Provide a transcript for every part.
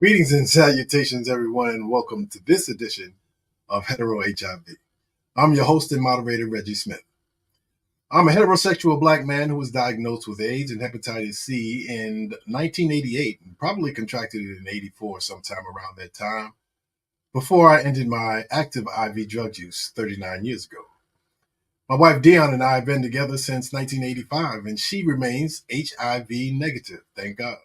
Greetings and salutations, everyone, and welcome to this edition of HeteroHIV. I'm your host and moderator, Reggie Smith. I'm a heterosexual black man who was diagnosed with AIDS and hepatitis C in 1988 and probably contracted it in 84, sometime around that time, before I ended my active IV drug use 39 years ago. My wife Dion and I have been together since 1985, and she remains HIV negative, thank God.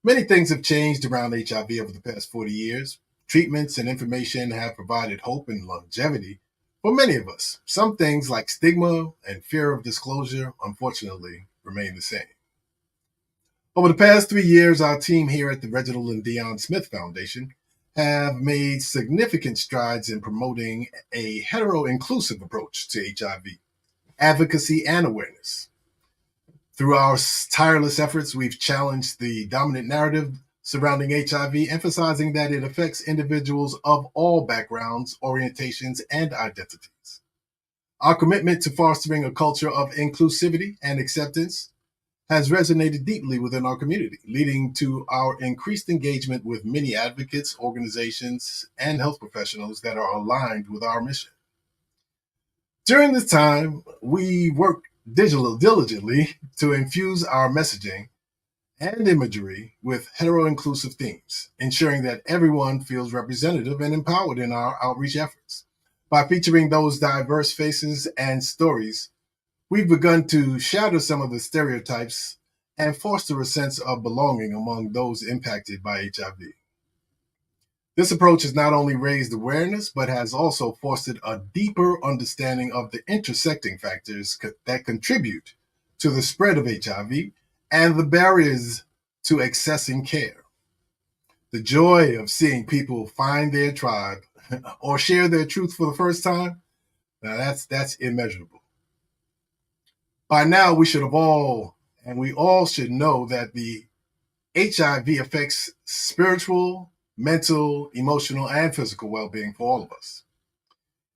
Many things have changed around HIV over the past 40 years. Treatments and information have provided hope and longevity for many of us. Some things like stigma and fear of disclosure, unfortunately, remain the same. Over the past 3 years, our team here at the Reginald and Dion Smith Foundation have made significant strides in promoting a hetero-inclusive approach to HIV, advocacy, and awareness. Through our tireless efforts, we've challenged the dominant narrative surrounding HIV, emphasizing that it affects individuals of all backgrounds, orientations, and identities. Our commitment to fostering a culture of inclusivity and acceptance has resonated deeply within our community, leading to our increased engagement with many advocates, organizations, and health professionals that are aligned with our mission. During this time, we worked diligently to infuse our messaging and imagery with hetero-inclusive themes, ensuring that everyone feels representative and empowered in our outreach efforts. By featuring those diverse faces and stories, we've begun to shatter some of the stereotypes and foster a sense of belonging among those impacted by HIV. This approach has not only raised awareness, but has also fostered a deeper understanding of the intersecting factors that contribute to the spread of HIV and the barriers to accessing care. The joy of seeing people find their tribe or share their truth for the first time, now that's immeasurable. By now, we all should know that the HIV affects spiritual, mental, emotional, and physical well-being for all of us.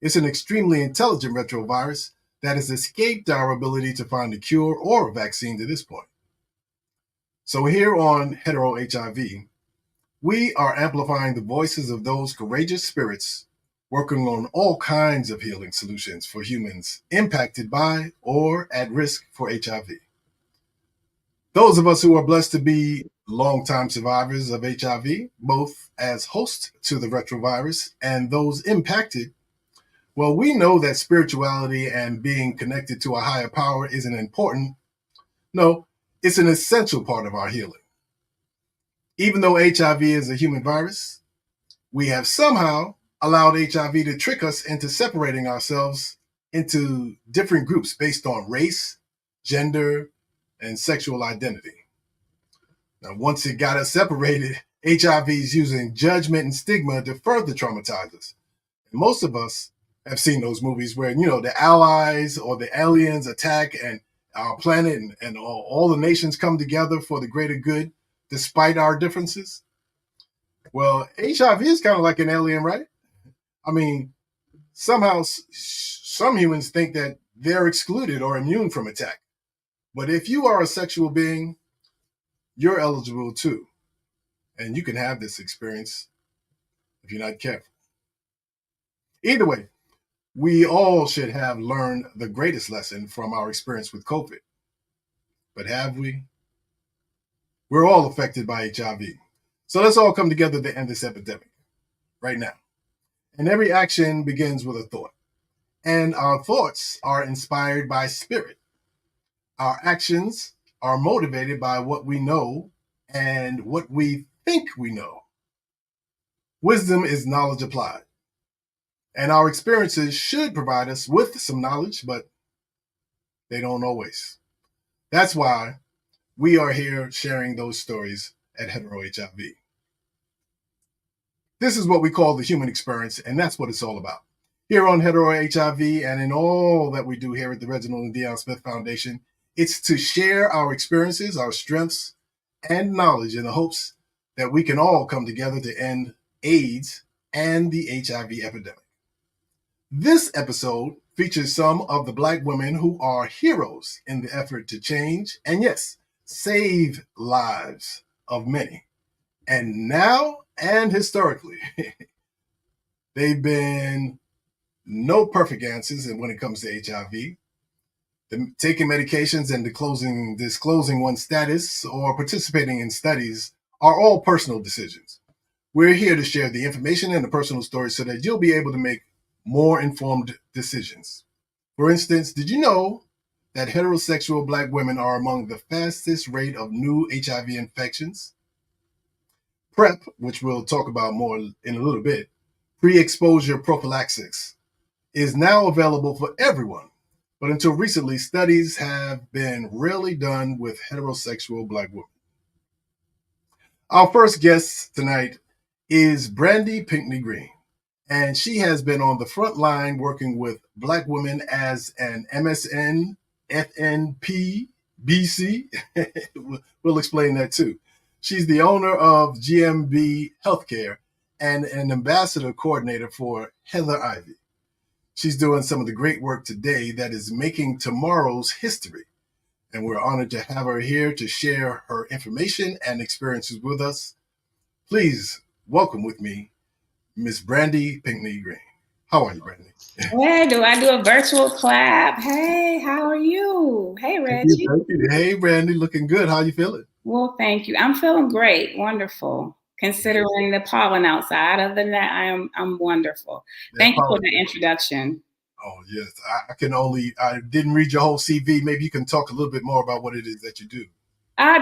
It's an extremely intelligent retrovirus that has escaped our ability to find a cure or a vaccine to this point. So here on HeteroHIV, we are amplifying the voices of those courageous spirits working on all kinds of healing solutions for humans impacted by or at risk for HIV. Those of us who are blessed to be longtime survivors of HIV, both as hosts to the retrovirus and those impacted, well, we know that spirituality and being connected to a higher power is an important, no, it's an essential part of our healing. Even though HIV is a human virus, we have somehow allowed HIV to trick us into separating ourselves into different groups based on race, gender, and sexual identity. Now, once it got us separated, HIV is using judgment and stigma to further traumatize us. And most of us have seen those movies where, the allies or the aliens attack and our planet and all the nations come together for the greater good, despite our differences. Well, HIV is kind of like an alien, right? I mean, somehow some humans think that they're excluded or immune from attack. But if you are a sexual being, you're eligible too. And you can have this experience if you're not careful. Either way, we all should have learned the greatest lesson from our experience with COVID. But have we? We're all affected by HIV. So let's all come together to end this epidemic right now. And every action begins with a thought. And our thoughts are inspired by spirit. Our actions are motivated by what we know and what we think we know. Wisdom is knowledge applied. And our experiences should provide us with some knowledge, but they don't always. That's why we are here sharing those stories at HeteroHIV. This is what we call the human experience, and that's what it's all about. Here on HeteroHIV and in all that we do here at the Reginald and Dion Smith Foundation, it's to share our experiences, our strengths, and knowledge in the hopes that we can all come together to end AIDS and the HIV epidemic. This episode features some of the Black women who are heroes in the effort to change and, yes, save lives of many. And now and historically, they've been no perfect answers when it comes to HIV. Taking medications and disclosing one's status or participating in studies are all personal decisions. We're here to share the information and the personal stories so that you'll be able to make more informed decisions. For instance, did you know that heterosexual Black women are among the fastest rate of new HIV infections? PrEP, which we'll talk about more in a little bit, pre-exposure prophylaxis, is now available for everyone. But until recently, studies have been rarely done with heterosexual Black women. Our first guest tonight is Brandi Pinckney-Greene, and she has been on the front line working with Black women as an MSN, FNP, BC. We'll explain that too. She's the owner of GMB Healthcare and an ambassador coordinator for HeteroHIV. She's doing some of the great work today that is making tomorrow's history. And we're honored to have her here to share her information and experiences with us. Please welcome with me, Miss Brandi Pinckney-Greene. How are you, Brandi? Hey, do I do a virtual clap? Hey, how are you? Hey, Reggie. Thank you. Hey, Brandi, looking good. How are you feeling? Well, thank you. I'm feeling great. Wonderful. Considering the pollen outside. Other than that, I'm wonderful. Thank you for the introduction. Oh, yes. I didn't read your whole CV. Maybe you can talk a little bit more about what it is that you do.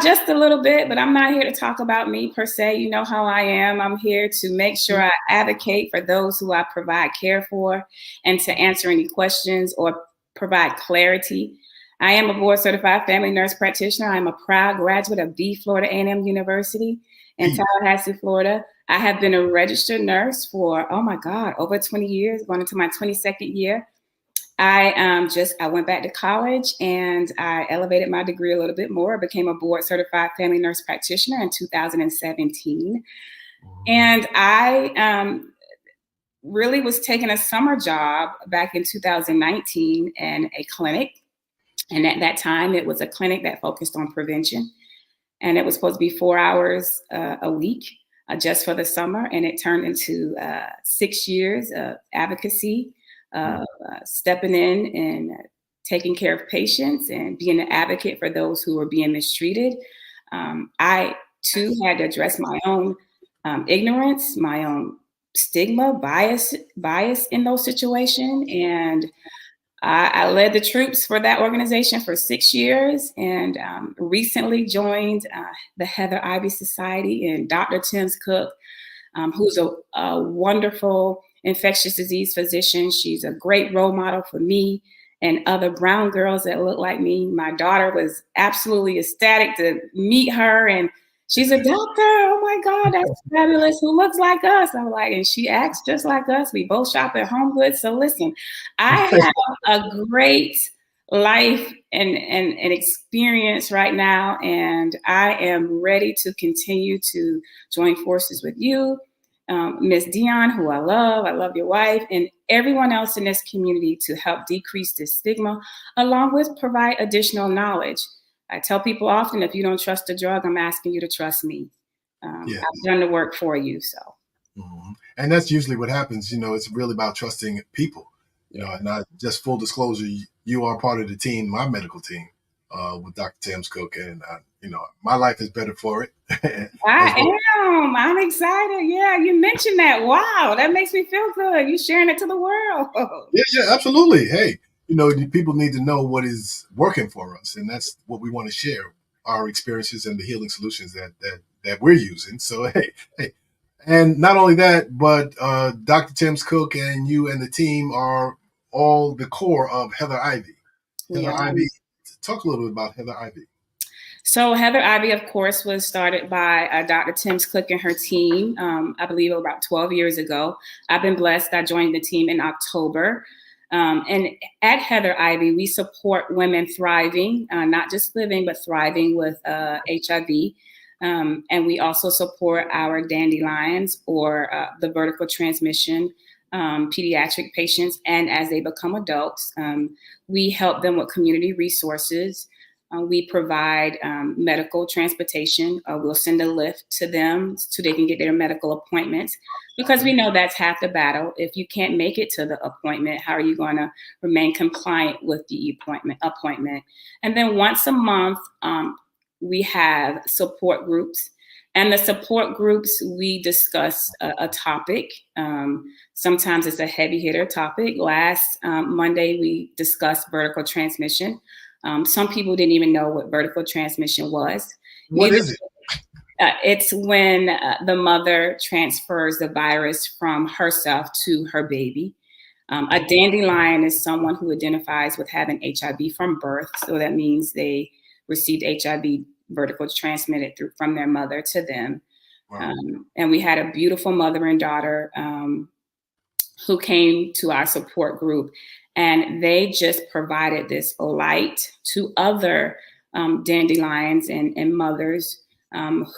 Just a little bit, but I'm not here to talk about me per se. You know how I am. I'm here to make sure I advocate for those who I provide care for and to answer any questions or provide clarity. I am a board certified family nurse practitioner. I'm a proud graduate of the Florida A&M University in Tallahassee, Florida. I have been a registered nurse for, oh my God, over 20 years, going into my 22nd year. I went back to college and I elevated my degree a little bit more. I became a board certified family nurse practitioner in 2017. And I really was taking a summer job back in 2019 in a clinic. And at that time, it was a clinic that focused on prevention. And it was supposed to be 4 hours a week just for the summer. And it turned into 6 years of advocacy, stepping in and taking care of patients and being an advocate for those who were being mistreated. I, too, had to address my own ignorance, my own stigma, bias in those situations. And I led the troops for that organization for 6 years and recently joined the HeteroHIV Society and Dr. Tim's Cook, who's a wonderful infectious disease physician. She's a great role model for me and other brown girls that look like me. My daughter was absolutely ecstatic to meet her, and she's a doctor. Oh my God, that's fabulous. Who looks like us? I'm like, and she acts just like us. We both shop at Home Goods. So listen, I have a great life and experience right now, and I am ready to continue to join forces with you, Miss Dion, who I love your wife, and everyone else in this community to help decrease this stigma, along with provide additional knowledge. I tell people often, if you don't trust a drug, I'm asking you to trust me. I've done the work for you, so. Mm-hmm. And that's usually what happens. You know, it's really about trusting people. You know, and not just full disclosure, you are part of the team, my medical team, with Dr. Tim's Cook, and you know, my life is better for it. I am. I'm excited. Yeah, you mentioned that. Wow, that makes me feel good. You sharing it to the world. Yeah, absolutely. Hey, you know, people need to know what is working for us, and that's what we want to share, our experiences and the healing solutions that we're using. So hey, and not only that, but Dr. Tim's Cook and you and the team are all the core of HeteroHIV. HeteroHIV. Talk a little bit about HeteroHIV. So HeteroHIV, of course, was started by Dr. Tim's Cook and her team, I believe about 12 years ago. I've been blessed. I joined the team in October. And at HeteroHIV, we support women thriving, not just living, but thriving with HIV. And we also support our dandelions or the vertical transmission pediatric patients. And as they become adults, we help them with community resources. We provide medical transportation. We'll send a lift to them so they can get their medical appointments, because we know that's half the battle. If you can't make it to the appointment, how are you going to remain compliant with the appointment? And then once a month, we have support groups. And the support groups, we discuss a topic. Sometimes it's a heavy hitter topic. Last Monday, we discussed vertical transmission. Some people didn't even know what vertical transmission was. What is it? It's when the mother transfers the virus from herself to her baby. A dandelion is someone who identifies with having HIV from birth. So that means they received HIV vertical transmitted from their mother to them. Wow. And we had a beautiful mother and daughter who came to our support group, and they just provided this light to other dandelions and mothers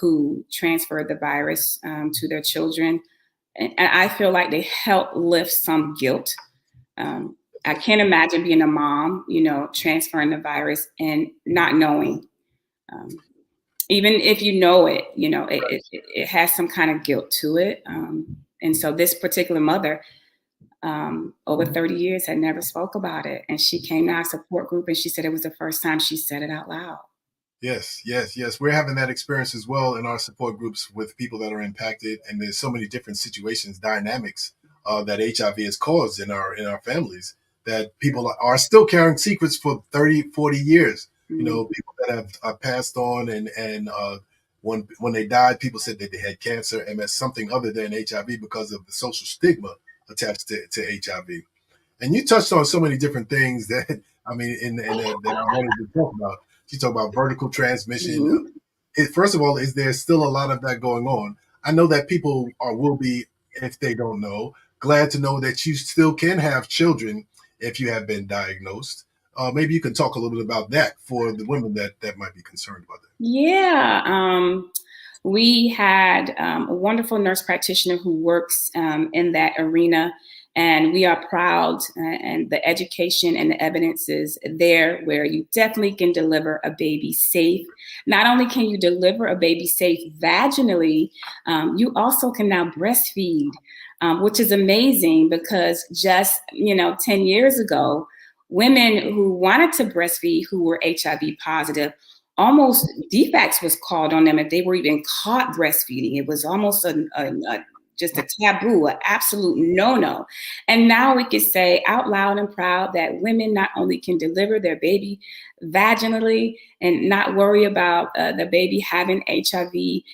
who transferred the virus to their children. And I feel like they help lift some guilt. I can't imagine being a mom, transferring the virus and not knowing. Even if you know it, it has some kind of guilt to it. And so this particular mother, over 30 years, had never spoke about it. And she came to our support group and she said it was the first time she said it out loud. Yes. We're having that experience as well in our support groups with people that are impacted. And there's so many different situations, dynamics that HIV has caused in our families, that people are still carrying secrets for 30, 40 years. Mm-hmm. People that have passed on and when they died, people said that they had cancer, MS, something other than HIV because of the social stigma attached to HIV. And you touched on so many different things that I wanted to talk about. You talk about vertical transmission. Mm-hmm. First of all, is there still a lot of that going on? I know that people will be, if they don't know, glad to know that you still can have children if you have been diagnosed. Maybe you can talk a little bit about that for the women that might be concerned about that. Yeah. We had a wonderful nurse practitioner who works in that arena, and we are proud, and the education and the evidence is there where you definitely can deliver a baby safe. Not only can you deliver a baby safe vaginally, you also can now breastfeed, which is amazing because just, 10 years ago, women who wanted to breastfeed who were HIV positive, almost defects was called on them if they were even caught breastfeeding. It was almost just a taboo, an absolute no-no. And now we can say out loud and proud that women not only can deliver their baby vaginally and not worry about the baby having HIV,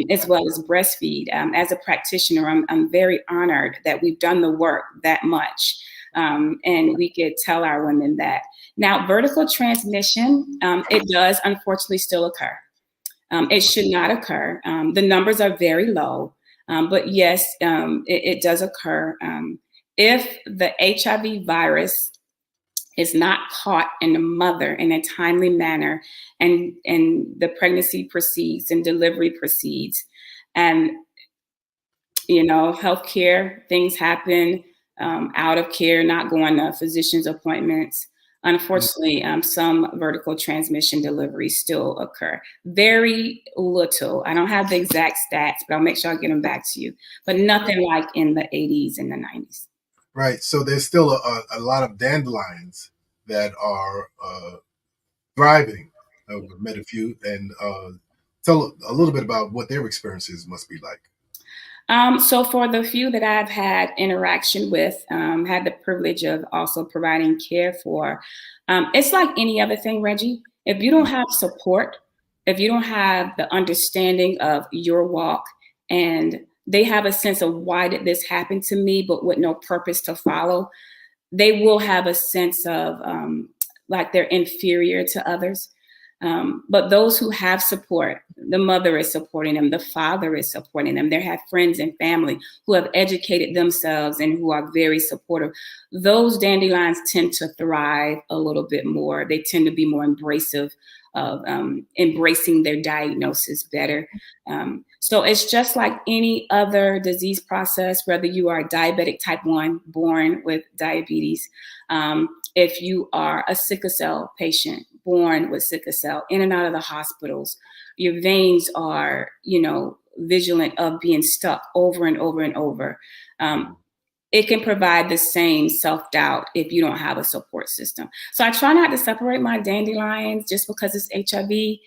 as well as breastfeed. As a practitioner, I'm very honored that we've done the work that much. And we could tell our women that. Now, vertical transmission, it does unfortunately still occur. It should not occur. The numbers are very low, but yes, it does occur. If the HIV virus is not caught in the mother in a timely manner, and the pregnancy proceeds and delivery proceeds, and healthcare things happen, out of care, not going to physician's appointments. Unfortunately, some vertical transmission deliveries still occur. Very little. I don't have the exact stats, but I'll make sure I get them back to you. But nothing like in the 80s and the 90s. Right. So there's still a lot of dandelions that are thriving. We've met a few, and tell a little bit about what their experiences must be like. So for the few that I've had interaction with, had the privilege of also providing care for, it's like any other thing, Reggie. If you don't have support, if you don't have the understanding of your walk, and they have a sense of why did this happen to me, but with no purpose to follow, they will have a sense of like they're inferior to others. But those who have support, the mother is supporting them, the father is supporting them. They have friends and family who have educated themselves and who are very supportive. Those dandelions tend to thrive a little bit more. They tend to be more embracive of embracing their diagnosis better. So it's just like any other disease process, whether you are diabetic type 1, born with diabetes, if you are a sickle cell patient, born with sickle cell, in and out of the hospitals. Your veins are, vigilant of being stuck over and over and over. It can provide the same self-doubt if you don't have a support system. So I try not to separate my dandelions just because it's HIV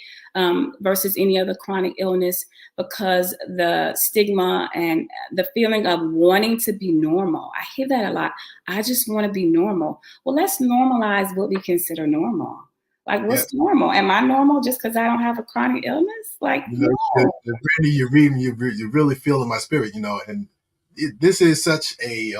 versus any other chronic illness, because the stigma and the feeling of wanting to be normal, I hear that a lot. I just want to be normal. Well, let's normalize what we consider normal. Like, what's normal? Am I normal just because I don't have a chronic illness? Like, no. Brandi, you're reading, you're really feeling my spirit, and this is such a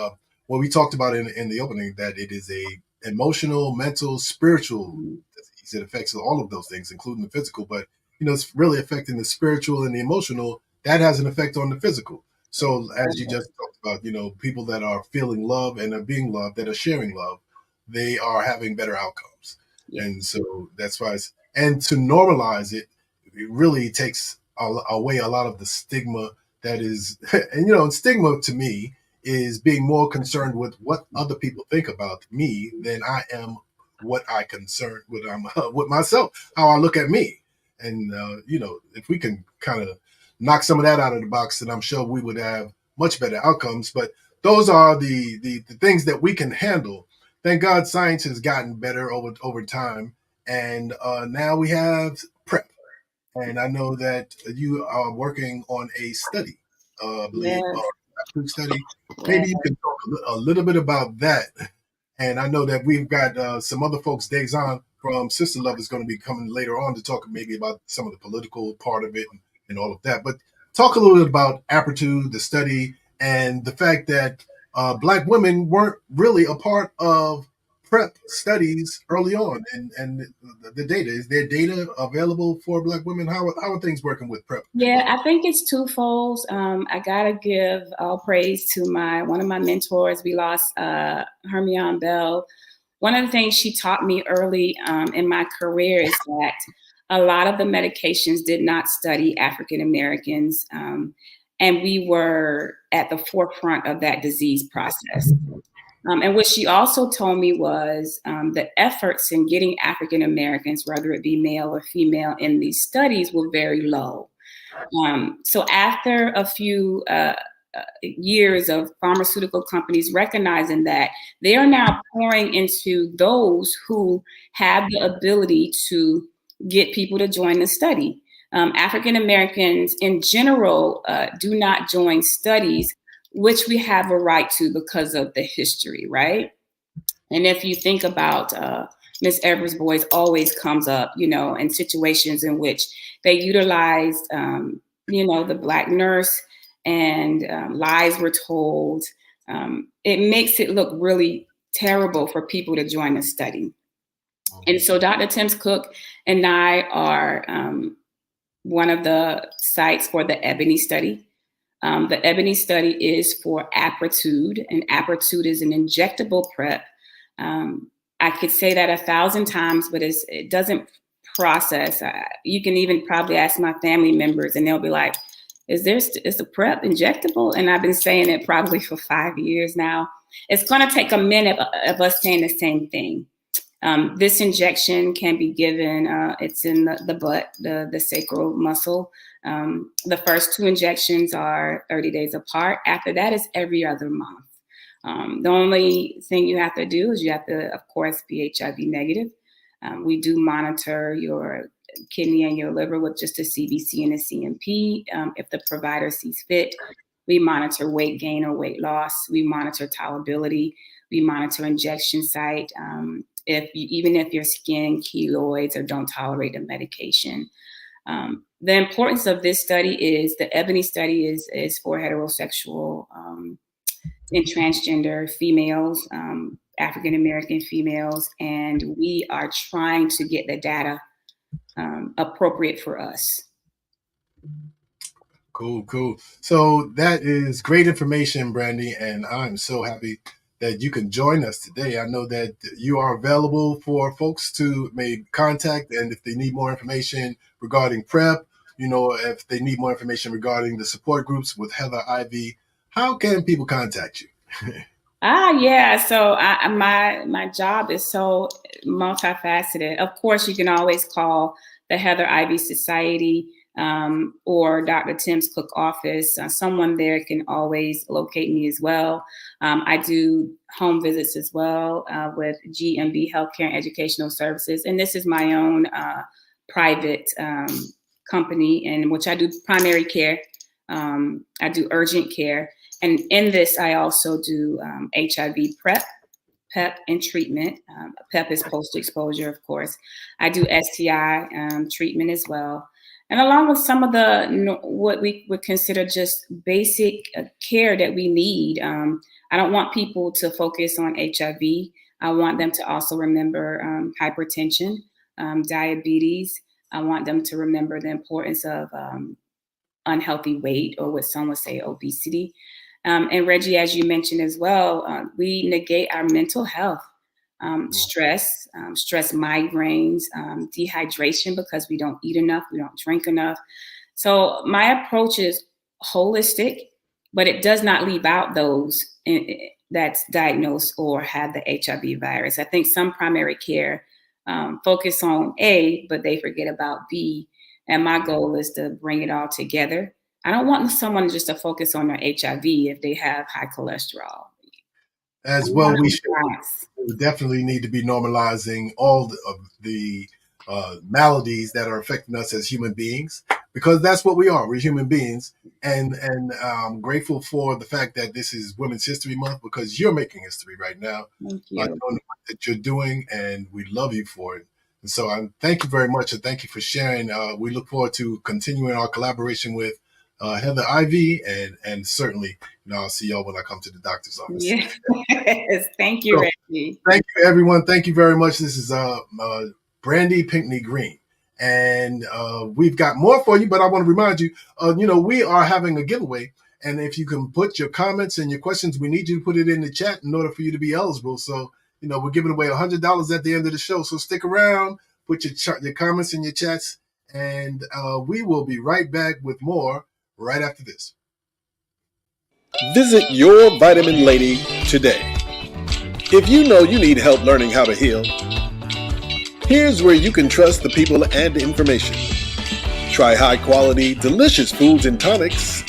what we talked about in the opening, that it is a emotional, mental, spiritual disease. It affects all of those things, including the physical, but it's really affecting the spiritual and the emotional. That has an effect on the physical. So as you just talked about, people that are feeling love and are being loved, that are sharing love, they are having better outcomes. And so that's why and to normalize it, it really takes away a lot of the stigma that is, and stigma to me is being more concerned with what other people think about me than I am what I concern with with myself, how I look at me. And if we can kind of knock some of that out of the box, then I'm sure we would have much better outcomes. But those are the things that we can handle. Thank God science has gotten better over time, and now we have PrEP. And I know that you are working on a study, I believe, a study. Maybe you can talk a little bit about that. And I know that we've got some other folks, Dazon from Sister Love is going to be coming later on to talk maybe about some of the political part of it and all of that. But talk a little bit about Aptitude, the study, and the fact that Black women weren't really a part of PrEP studies early on, and the data. Is there data available for Black women? How are things working with PrEP? Yeah, I think it's twofold. I gotta give all praise to one of my mentors. We lost Hermione Bell. One of the things she taught me early in my career is that a lot of the medications did not study African Americans, and we were at the forefront of that disease process. And what she also told me was the efforts in getting African Americans, whether it be male or female, in these studies were very low. So after a few years of pharmaceutical companies recognizing that, they are now pouring into those who have the ability to get people to join the study. African Americans in general do not join studies, which we have a right to because of the history, right? And if you think about Miss Evers' Boys always comes up, in situations in which they utilized, the Black nurse and lies were told. It makes it look really terrible for people to join the study. And so Dr. Timms Cook and I are one of the sites for the Ebony study. The Ebony study is for Aptitude, and Aptitude is an injectable PrEP. I could say that 1,000 times, but it doesn't process. You can even probably ask my family members, and they'll be like, is a PrEP injectable? And I've been saying it probably for 5 years now. It's going to take a minute of us saying the same thing. This injection can be given, it's in the butt, the sacral muscle. The first 2 injections are 30 days apart. After that is every other month. The only thing you have to do is you have to, of course, be HIV negative. We do monitor your kidney and your liver with just a CBC and a CMP. If the provider sees fit, we monitor weight gain or weight loss. We monitor tolerability. We monitor injection site. Even if your skin, keloids, or don't tolerate the medication. The importance of this study is the Ebony study is for heterosexual and transgender females, African American females, and we are trying to get the data appropriate for us. Cool. So that is great information, Brandi, and I'm so happy that you can join us today. I know that you are available for folks to make contact, and if they need more information regarding PrEP, if they need more information regarding the support groups with HeteroHIV, how can people contact you? Yeah. So my job is so multifaceted. Of course, you can always call the HeteroHIV Society or Dr. Tim's Cook office. Someone there can always locate me as well. I do home visits as well with GMB Healthcare and Educational Services, and this is my own private company in which I do primary care. I do urgent care. And in this, I also do HIV PEP, and treatment. PEP is post-exposure, of course. I do STI treatment as well. And along with some of the, what we would consider just basic care that we need. I don't want people to focus on HIV. I want them to also remember hypertension, diabetes. I want them to remember the importance of unhealthy weight, or what some would say obesity. And Reggie, as you mentioned as well, we negate our mental health, stress, stress migraines, dehydration because we don't eat enough, we don't drink enough. So my approach is holistic, but it does not leave out those that's diagnosed or have the HIV virus. I think some primary care focus on A, but they forget about B. And my goal is to bring it all together. I don't want someone just to focus on their HIV if they have high cholesterol. As well, we definitely need to be normalizing all of the maladies that are affecting us as human beings, because that's what we are. We're human beings. And I'm grateful for the fact that this is Women's History Month, because you're making history right now. Thank you. I know the work that you're doing, and we love you for it. And so thank you very much, and thank you for sharing. We look forward to continuing our collaboration with HeteroHIV, and certainly, I'll see y'all when I come to the doctor's office. Yes, thank you, Reggie. Thank you, everyone. Thank you very much. This is Brandi Pinckney-Greene, and we've got more for you. But I want to remind you, we are having a giveaway, and if you can put your comments and your questions, we need you to put it in the chat in order for you to be eligible. So, we're giving away $100 at the end of the show. So stick around, put your comments in your chats, and we will be right back with more right after this. Visit Your Vitamin Lady today. If you know you need help learning how to heal, here's where you can trust the people and information. Try high-quality, delicious foods and tonics,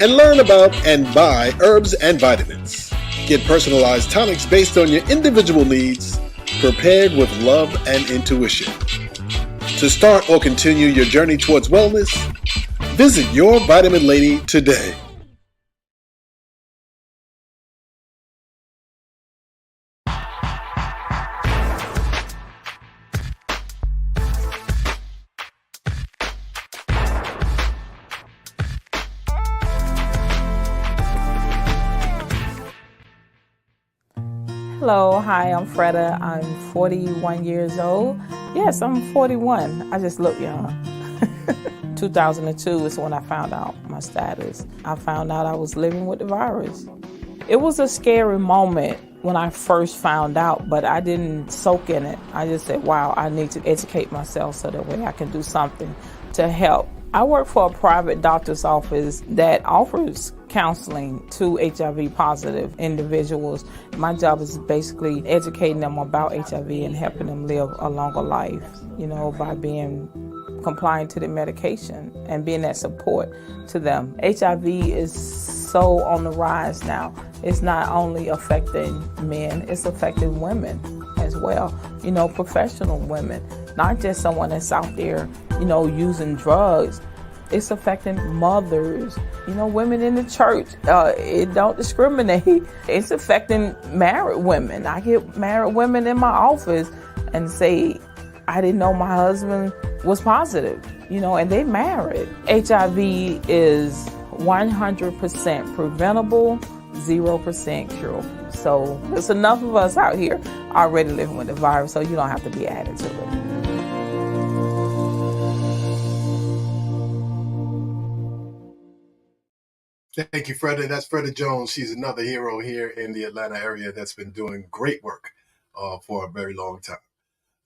and learn about and buy herbs and vitamins. Get personalized tonics based on your individual needs, prepared with love and intuition. To start or continue your journey towards wellness, visit Your Vitamin Lady today. Hello, hi, I'm Freda. I'm 41 years old. Yes, I'm 41. I just look young. 2002 is when I found out my status. I found out I was living with the virus. It was a scary moment when I first found out, but I didn't soak in it. I just said, wow, I need to educate myself so that way I can do something to help. I work for a private doctor's office that offers counseling to HIV positive individuals. My job is basically educating them about HIV and helping them live a longer life, by being compliant to the medication and being that support to them. HIV is so on the rise now. It's not only affecting men, it's affecting women as well, professional women, not just someone that's out there, using drugs. It's affecting mothers, women in the church. It don't discriminate. It's affecting married women. I get married women in my office and say, I didn't know my husband was positive, and they married. HIV is 100% preventable, 0% curable. So there's enough of us out here already living with the virus, so you don't have to be added to it. Thank you, Freda. That's Freda Jones. She's another hero here in the Atlanta area that's been doing great work for a very long time.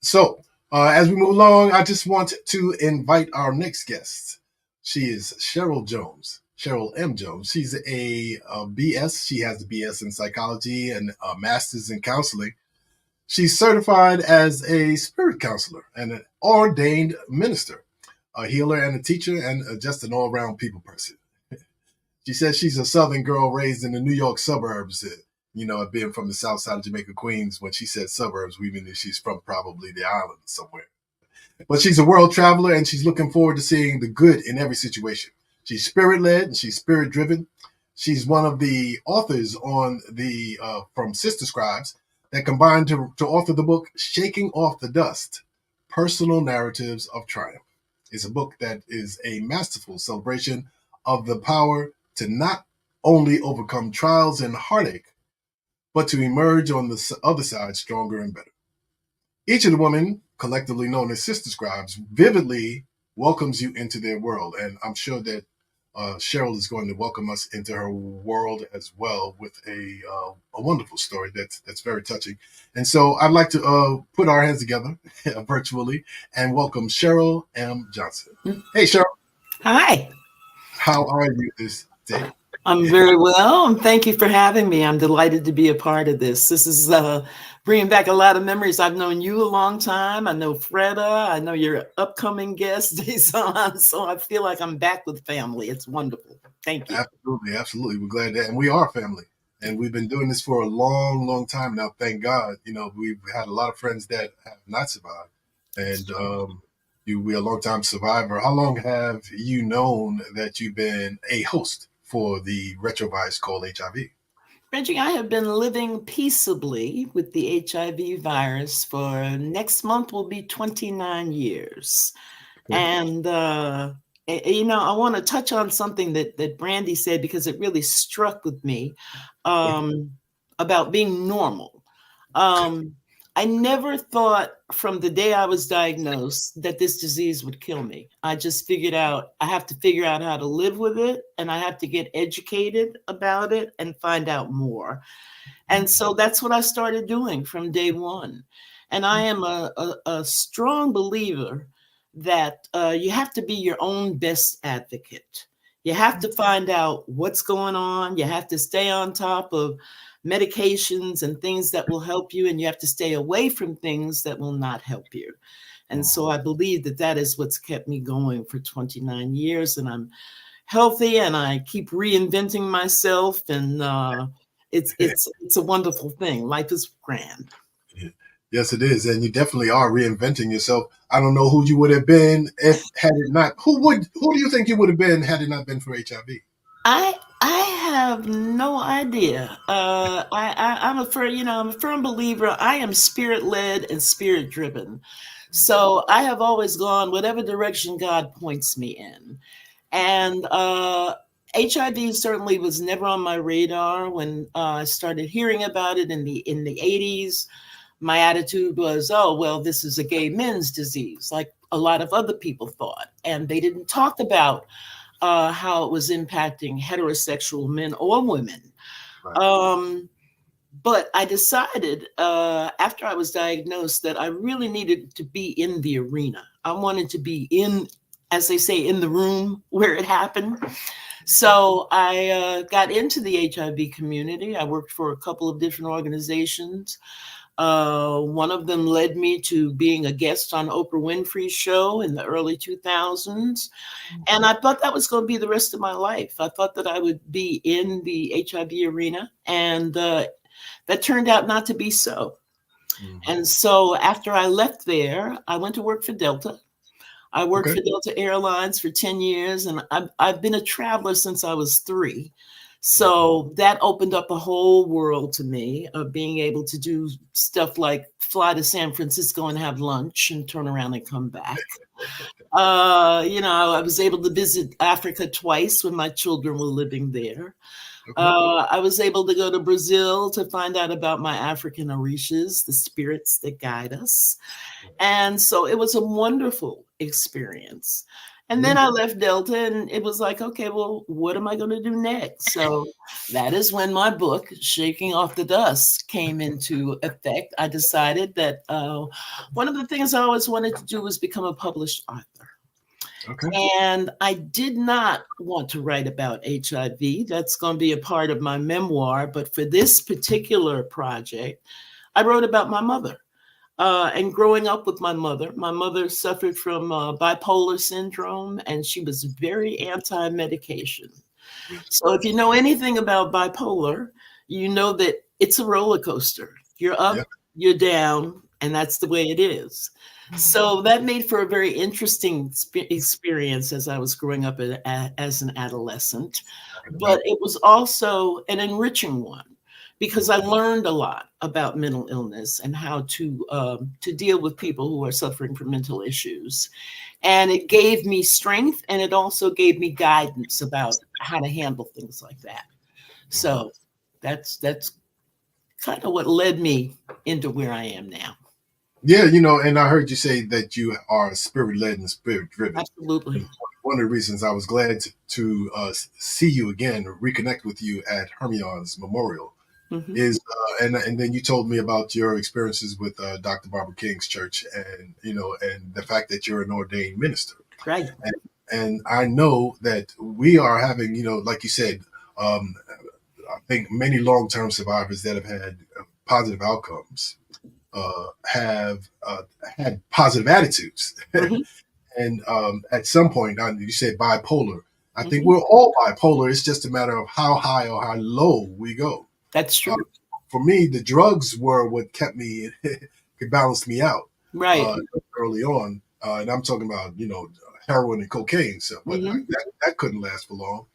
So as we move along, I just want to invite our next guest. She is Sheryl Jones. Sheryl M. Jones. She's a BS. She has the BS in psychology and a master's in counseling. She's certified as a spirit counselor and an ordained minister, a healer and a teacher, and just an all-around people person. She says she's a Southern girl raised in the New York suburbs. Being from the south side of Jamaica, Queens, when she said suburbs, we mean that she's from probably the island somewhere. But she's a world traveler, and she's looking forward to seeing the good in every situation. She's spirit-led, and she's spirit-driven. She's one of the authors on the from Sister Scribes that combined to author the book Shaking Off the Dust, Personal Narratives of Triumph. It's a book that is a masterful celebration of the power to not only overcome trials and heartache, but to emerge on the other side stronger and better. Each of the women, collectively known as Sister Scribes, vividly welcomes you into their world. And I'm sure that Sheryl is going to welcome us into her world as well with a wonderful story that's very touching. And so I'd like to put our hands together virtually and welcome Sheryl M. Johnson. Hey, Sheryl. Hi. How are you this day? I'm very well, and thank you for having me. I'm delighted to be a part of this. This is bringing back a lot of memories. I've known you a long time. I know Freda. I know your upcoming guest, Dazon. So I feel like I'm back with family. It's wonderful. Thank you. Absolutely, absolutely. We're glad that, and we are family. And we've been doing this for a long, long time now. Thank God. We've had a lot of friends that have not survived, and we're a long-time survivor. How long have you known that you've been a host for the retrovirus called HIV? Reggie, I have been living peaceably with the HIV virus for next month will be 29 years. Okay. And, I want to touch on something that Brandi said because it really struck with me about being normal. I never thought from the day I was diagnosed that this disease would kill me. I just figured out I have to figure out how to live with it, and I have to get educated about it and find out more. And so that's what I started doing from day one. And I am a strong believer that you have to be your own best advocate. You have to find out what's going on. You have to stay on top of medications and things that will help you, and you have to stay away from things that will not help you. And so I believe that is what's kept me going for 29 years, and I'm healthy and I keep reinventing myself, and it's a wonderful thing. Life is grand. Yes, it is. And you definitely are reinventing yourself. I don't know who you would have been had it not. Who do you think you would have been had it not been for HIV? I have no idea. I'm a firm believer. I am spirit-led and spirit-driven. So I have always gone whatever direction God points me in. And HIV certainly was never on my radar when I started hearing about it in the 80s. My attitude was, oh, well, this is a gay men's disease, like a lot of other people thought. And they didn't talk about how it was impacting heterosexual men or women. Right. But I decided after I was diagnosed that I really needed to be in the arena. I wanted to be in, as they say, in the room where it happened. So I got into the HIV community. I worked for a couple of different organizations. One of them led me to being a guest on Oprah Winfrey's show in the early 2000s. And I thought that was going to be the rest of my life. I thought that I would be in the HIV arena, and that turned out not to be so. Mm-hmm. And so after I left there, I went to work for Delta. I worked for Delta Airlines for 10 years, and I've been a traveler since I was 3. So that opened up a whole world to me of being able to do stuff like fly to San Francisco and have lunch and turn around and come back. I was able to visit Africa twice when my children were living there. I was able to go to Brazil to find out about my African orishas, the spirits that guide us. And so it was a wonderful experience. And then I left Delta, and it was like, okay, well, what am I going to do next? So that is when my book, Shaking Off the Dust, came into effect. I decided that one of the things I always wanted to do was become a published author. Okay. And I did not want to write about HIV. That's going to be a part of my memoir. But for this particular project, I wrote about my mother. And growing up with my mother suffered from bipolar syndrome, and she was very anti-medication. So if you know anything about bipolar, you know that it's a roller coaster. You're up, Yeah. you're down, and that's the way it is. So that made for a very interesting experience as I was growing up as an adolescent. But it was also an enriching one because I learned a lot about mental illness and how to deal with people who are suffering from mental issues. And it gave me strength, and it also gave me guidance about how to handle things like that. So that's kind of what led me into where I am now. Yeah, and I heard you say that you are spirit-led and spirit-driven. Absolutely. One of the reasons I was glad to see you again, reconnect with you at Hermion's Memorial, is, and then you told me about your experiences with Dr. Barbara King's church, and and the fact that you're an ordained minister. Right. And I know that we are having, like you said, I think many long-term survivors that have had positive outcomes have had positive attitudes. And at some point, you said bipolar. I think we're all bipolar. It's just a matter of how high or how low we go. That's true. For me, the drugs were what kept me, it balanced me out. Right. Early on. And I'm talking about, heroin and cocaine. So, but that couldn't last for long.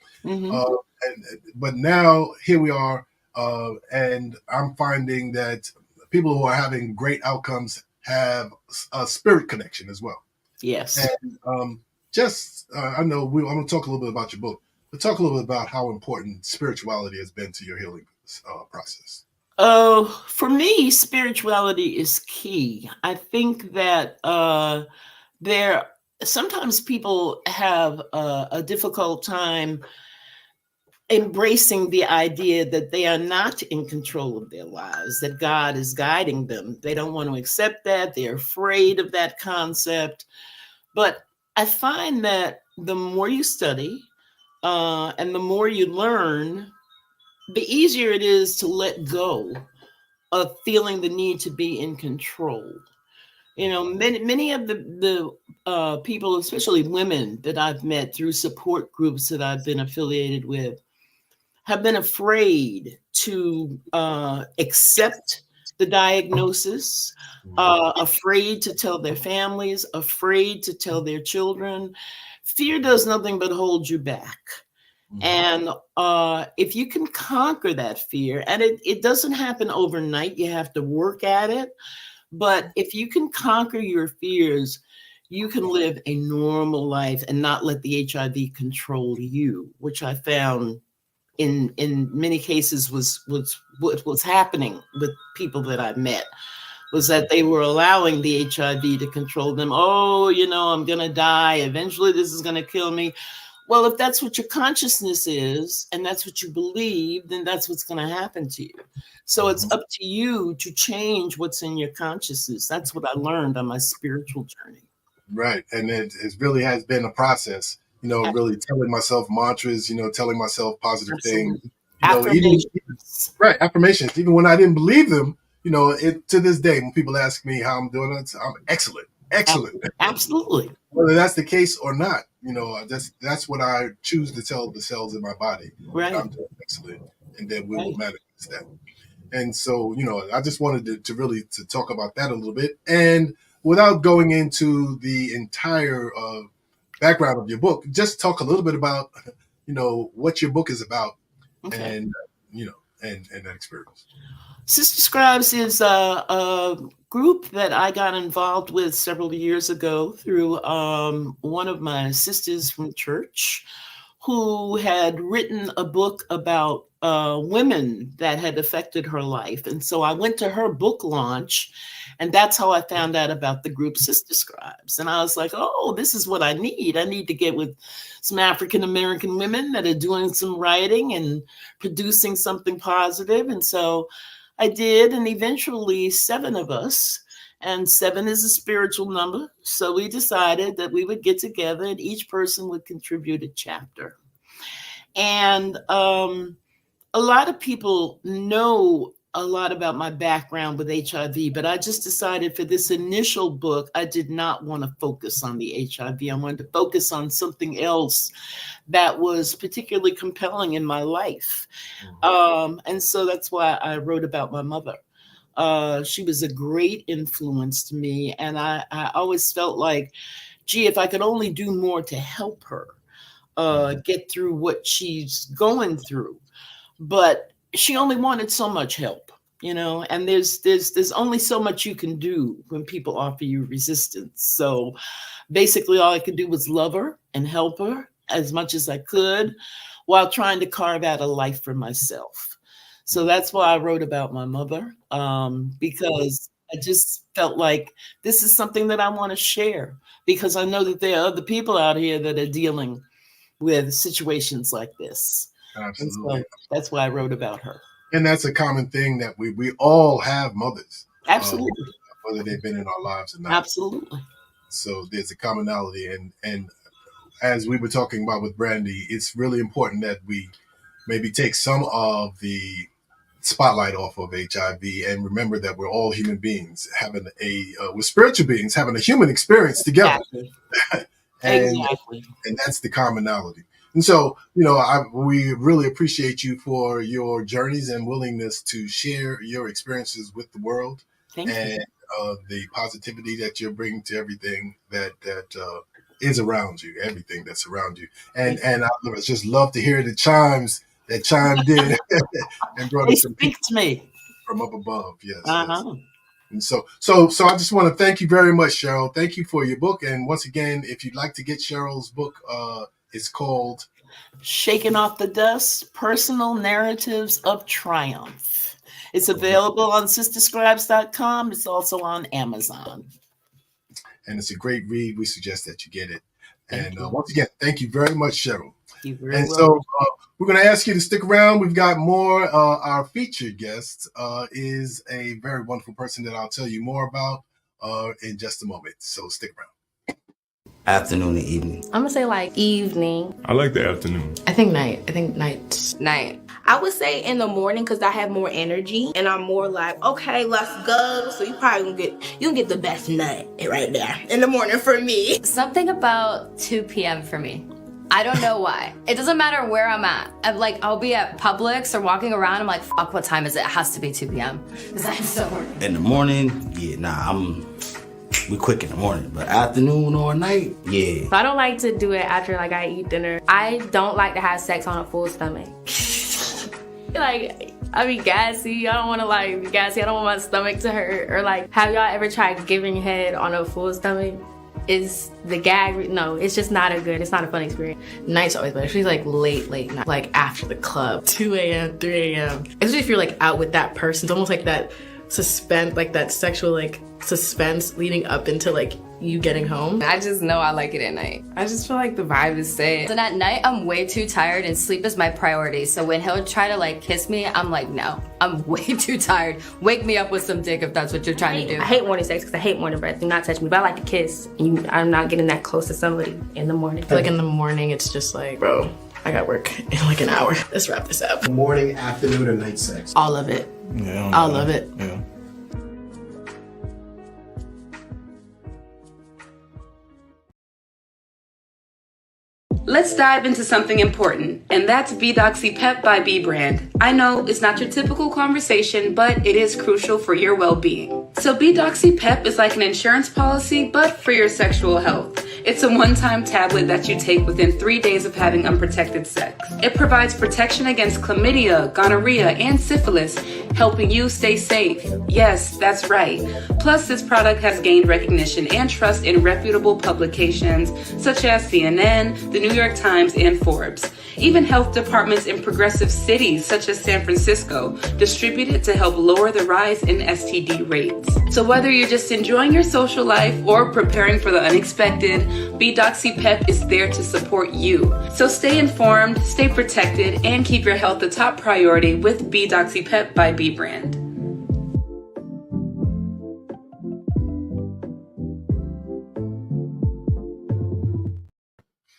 But now here we are. And I'm finding that people who are having great outcomes have a spirit connection as well. Yes. And I know I'm going to talk a little bit about your book, but talk a little bit about how important spirituality has been to your healing process. For me, spirituality is key. I think that sometimes people have a difficult time embracing the idea that they are not in control of their lives, that God is guiding them. They don't want to accept that. They're afraid of that concept. But I find that the more you study and the more you learn, the easier it is to let go of feeling the need to be in control. Many of the people, especially women that I've met through support groups that I've been affiliated with, have been afraid to accept the diagnosis, afraid to tell their families, afraid to tell their children. Fear does nothing but hold you back. And if you can conquer that fear, and it doesn't happen overnight, you have to work at it. But if you can conquer your fears, you can live a normal life and not let the HIV control you, which I found in many cases was what was happening with people that I met, was that they were allowing the HIV to control them. Oh, I'm going to die. Eventually this is going to kill me. Well, if that's what your consciousness is, and that's what you believe, then that's what's going to happen to you. So it's up to you to change what's in your consciousness. That's what I learned on my spiritual journey. Right. And it really has been a process, really telling myself mantras, telling myself positive things. Affirmations. Affirmations. Even when I didn't believe them, to this day, when people ask me how I'm doing, I'm excellent. Excellent. Absolutely. Whether that's the case or not, that's what I choose to tell the cells in my body. Right. I'm doing excellent. And then we will manifest that. And so, I just wanted to really talk about that a little bit. And without going into the entire background of your book, just talk a little bit about, what your book is about and that experience. Sister Scribes is a group that I got involved with several years ago through one of my sisters from church who had written a book about women that had affected her life. And so I went to her book launch, and that's how I found out about the group Sister Scribes. And I was like, oh, this is what I need. I need to get with some African-American women that are doing some writing and producing something positive. And so I did, and eventually 7 of us And 7 is a spiritual number. So we decided that we would get together and each person would contribute a chapter. And a lot of people know a lot about my background with HIV, but I just decided for this initial book, I did not want to focus on the HIV. I wanted to focus on something else that was particularly compelling in my life. And so that's why I wrote about my mother. She was a great influence to me. And I always felt like, gee, if I could only do more to help her get through what she's going through. But she only wanted so much help, you know, and there's only so much you can do when people offer you resistance. So basically all I could do was love her and help her as much as I could while trying to carve out a life for myself. So that's why I wrote about my mother, because I just felt like this is something that I want to share, because I know that there are other people out here that are dealing with situations like this. Absolutely. So that's why I wrote about her. And that's a common thing that we all have mothers. Absolutely. Whether they've been in our lives or not. Absolutely. So there's a commonality. And as we were talking about with Brandi, it's really important that we maybe take some of the spotlight off of HIV and remember that we're all human beings having we're spiritual beings having a human experience together. Exactly. Exactly. And that's the commonality. And so, you know, we really appreciate you for your journeys and willingness to share your experiences with the world. Thank you. The positivity that you're bringing to everything that is around you, everything that's around you. And I just love to hear the chimes that chimed in and brought us some speak to me from up above. Yes. Uh-huh. Yes. And so I just want to thank you very much, Sheryl. Thank you for your book. And once again, if you'd like to get Sheryl's book, it's called Shaking Off the Dust, Personal Narratives of Triumph. It's available on SisterScribes.com. It's also on Amazon. And it's a great read. We suggest that you get it. And once again, thank you very much, Sheryl. You're very and welcome. So we're going to ask you to stick around. We've got more. Our featured guest is a very wonderful person that I'll tell you more about in just a moment. So stick around. Afternoon and evening. I'm gonna say like evening. I like the afternoon. I think night. Night. I would say in the morning because I have more energy and I'm more like, okay, let's go. So you probably gonna get the best nut right there in the morning for me. Something about 2 p.m. for me. I don't know why. It doesn't matter where I'm at. I'll be at Publix or walking around. I'm like, fuck, what time is it? It has to be 2 p.m. because I'm so horny. In the morning, we quick in the morning, but afternoon or night, yeah. I don't like to do it after like I eat dinner. I don't like to have sex on a full stomach. Like, I be gassy. I don't want to be gassy. I don't want my stomach to hurt. Or have y'all ever tried giving head on a full stomach? Is the gag, no, it's just not it's not a fun experience. Night's always better. She's late night, after the club, 2 a.m., 3 a.m. Especially if you're out with that person. It's almost like that suspense, that sexual suspense leading up into you getting home. I just know I like it at night. I just feel like the vibe is set. And at night, I'm way too tired and sleep is my priority. So when he'll try to kiss me, I'm like, no, I'm way too tired. Wake me up with some dick if that's what you're trying to do. I hate morning sex because I hate morning breath. Do not touch me, but I like to kiss. I'm not getting that close to somebody in the morning. I feel in the morning, it's just bro, I got work in an hour. Let's wrap this up. Morning, afternoon, or night sex? All of it. Yeah, all of it. Yeah. Let's dive into something important, and that's B-Doxy-Pep by B-Brand. I know it's not your typical conversation, but it is crucial for your well-being. So B-Doxy-Pep is like an insurance policy, but for your sexual health. It's a one-time tablet that you take within 3 days of having unprotected sex. It provides protection against chlamydia, gonorrhea, and syphilis, helping you stay safe. Yes, that's right. Plus, this product has gained recognition and trust in reputable publications such as CNN, the New York Times, and Forbes. Even health departments in progressive cities such as San Francisco distribute it to help lower the rise in STD rates. So whether you're just enjoying your social life or preparing for the unexpected, B-Doxy-Pep is there to support you. So stay informed, stay protected, and keep your health the top priority with B-Doxy-Pep by B-Brand.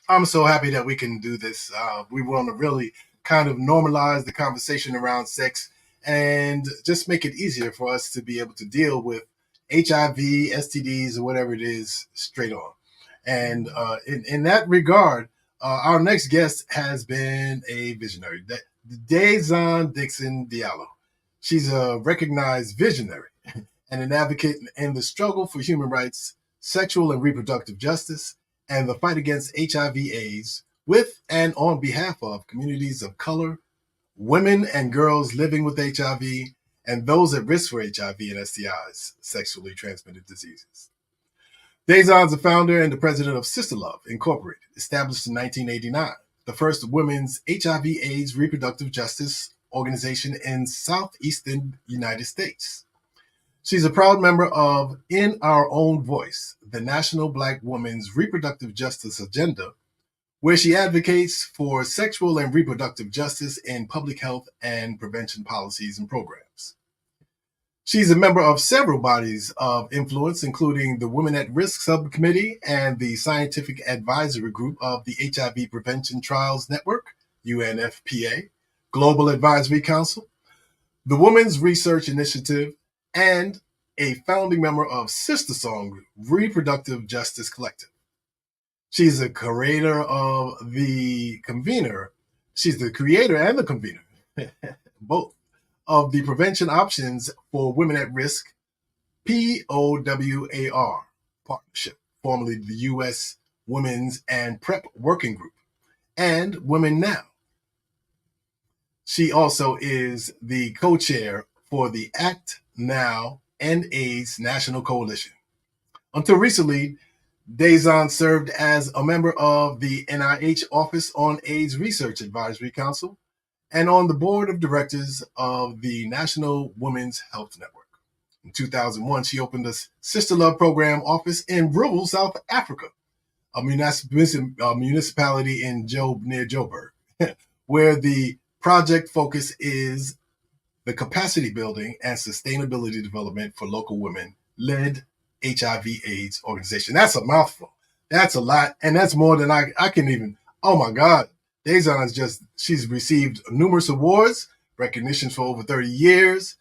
I'm so happy that we can do this. We want to really kind of normalize the conversation around sex and just make it easier for us to be able to deal with HIV, STDs, or whatever it is straight on. And in that regard, our next guest has been a visionary, Dazon Dixon-Diallo. She's a recognized visionary and an advocate in the struggle for human rights, sexual and reproductive justice, and the fight against HIV/AIDS with and on behalf of communities of color, women and girls living with HIV, and those at risk for HIV and STIs, sexually transmitted diseases. Dazon's the founder and the president of SisterLove, Incorporated, established in 1989, the first women's HIV/AIDS reproductive justice organization in southeastern United States. She's a proud member of In Our Own Voice, the National Black Women's Reproductive Justice Agenda, where she advocates for sexual and reproductive justice in public health and prevention policies and programs. She's a member of several bodies of influence, including the Women at Risk Subcommittee and the Scientific Advisory Group of the HIV Prevention Trials Network, UNFPA, Global Advisory Council, the Women's Research Initiative, and a founding member of Sister Song Reproductive Justice Collective. She's a creator of the convener. She's the creator and the convener, both, of the Prevention Options for Women at Risk, POWAR Partnership, formerly the U.S. Women's and PrEP Working Group, and Women Now. She also is the co-chair for the Act Now End AIDS National Coalition. Until recently, Dazon served as a member of the NIH Office on AIDS Research Advisory Council and on the board of directors of the National Women's Health Network. In 2001, she opened a Sister Love program office in rural South Africa, a municipality in near Joburg, where the project focus is the capacity building and sustainability development for local women-led HIV/AIDS organization. That's a mouthful. That's a lot. And that's more than I can even, oh my God. Dazon she's received numerous awards, recognitions for over 30 years.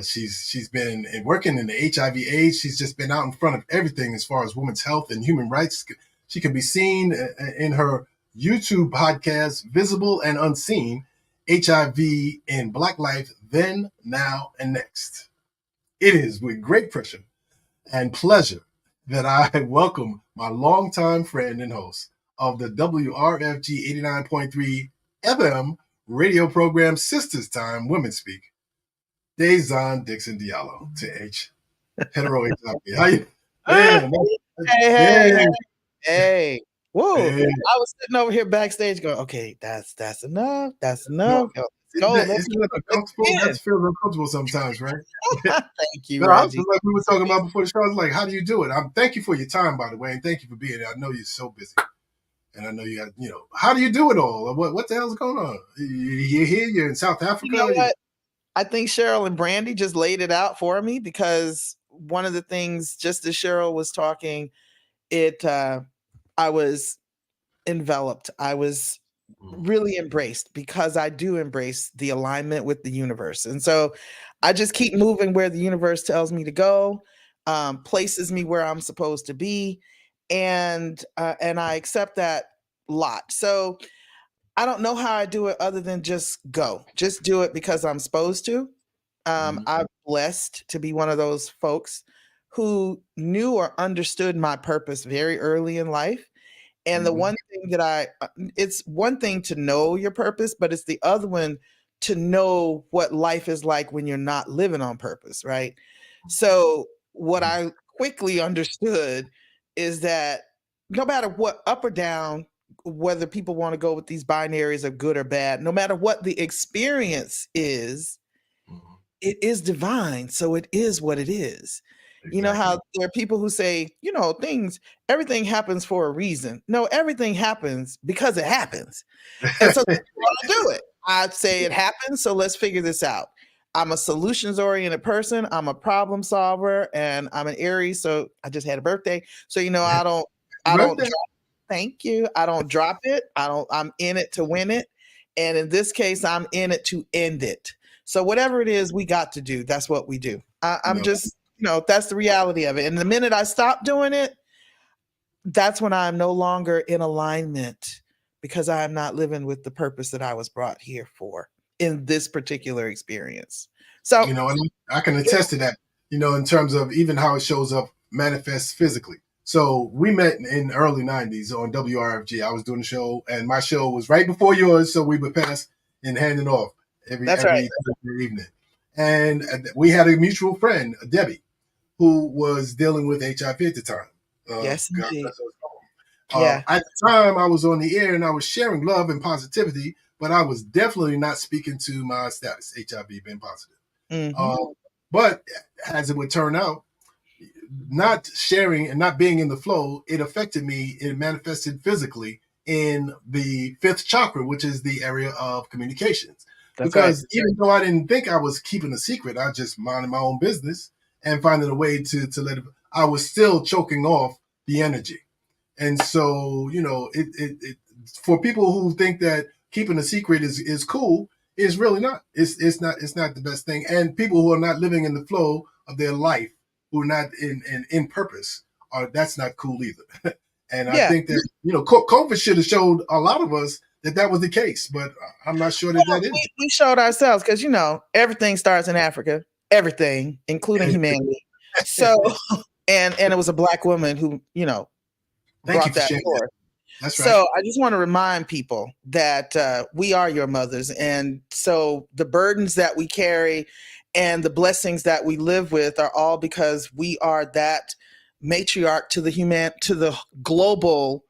She's been working in the HIV/AIDS. She's just been out in front of everything as far as women's health and human rights. She can be seen in her YouTube podcast, Visible and Unseen, HIV in Black Life, Then, Now, and Next. It is with great pressure and pleasure that I welcome my longtime friend and host of the WRFG 89.3 FM radio program Sisters Time Women Speak, Dazon Dixon-Diallo to HeteroHIV. How you? Hey. Whoa. Hey. I was sitting over here backstage going, okay, that's enough. That's enough. No. It feels uncomfortable sometimes, right? Thank you, Reggie. Reggie. Like we were talking about before the show, I was like, how do you do it? Thank you for your time, by the way, and thank you for being there. I know you're so busy. And I know you got, how do you do it all? What the hell's going on? You're here, you're in South Africa? You know what? I think Sheryl and Brandi just laid it out for me, because one of the things, just as Sheryl was talking, I was enveloped. I was really embraced, because I do embrace the alignment with the universe. And so I just keep moving where the universe tells me to go, places me where I'm supposed to be. And I accept that lot. So I don't know how I do it other than just do it because I'm supposed to. I'm blessed to be one of those folks who knew or understood my purpose very early in life. And the one thing that it's one thing to know your purpose, but it's the other one to know what life is like when you're not living on purpose, right? So what I quickly understood is that no matter what, up or down, whether people want to go with these binaries of good or bad, no matter what the experience is, it is divine. So it is what it is. Exactly. You know how there are people who say, everything happens for a reason. No, everything happens because it happens. And so that's what I do it. I'd say it happens. So let's figure this out. I'm a solutions oriented person. I'm a problem solver, and I'm an Aries. So I just had a birthday. So, I don't Thank you. I don't drop it. I'm in it to win it. And in this case, I'm in it to end it. So whatever it is we got to do, that's what we do. I'm just, that's the reality of it. And the minute I stop doing it, that's when I'm no longer in alignment, because I am not living with the purpose that I was brought here for in this particular experience. So, and I can attest to that, in terms of even how it shows up, manifests physically. So we met in the early 90s on WRFG. I was doing the show, and my show was right before yours, so we would pass and hand it off every evening. And we had a mutual friend, Debbie, who was dealing with HIV at the time. Yes, indeed. At the time, I was on the air and I was sharing love and positivity, but I was definitely not speaking to my status, HIV being positive. Mm-hmm. But as it would turn out, not sharing and not being in the flow, it affected me. It manifested physically in the fifth chakra, which is the area of communications. Because even though I didn't think I was keeping a secret, I just minded my own business and finding a way to let it, I was still choking off the energy. And so, it for people who think that keeping a secret is cool, it's really not. It's not the best thing. And people who are not living in the flow of their life, who are not in purpose, that's not cool either. And I think that, COVID should have showed a lot of us that was the case, but I'm not sure that is. We showed ourselves because, everything starts in Africa, everything, including humanity. So, and it was a Black woman who, brought that forth. That's right. So I just want to remind people that we are your mothers. And so the burdens that we carry and the blessings that we live with are all because we are that matriarch to the global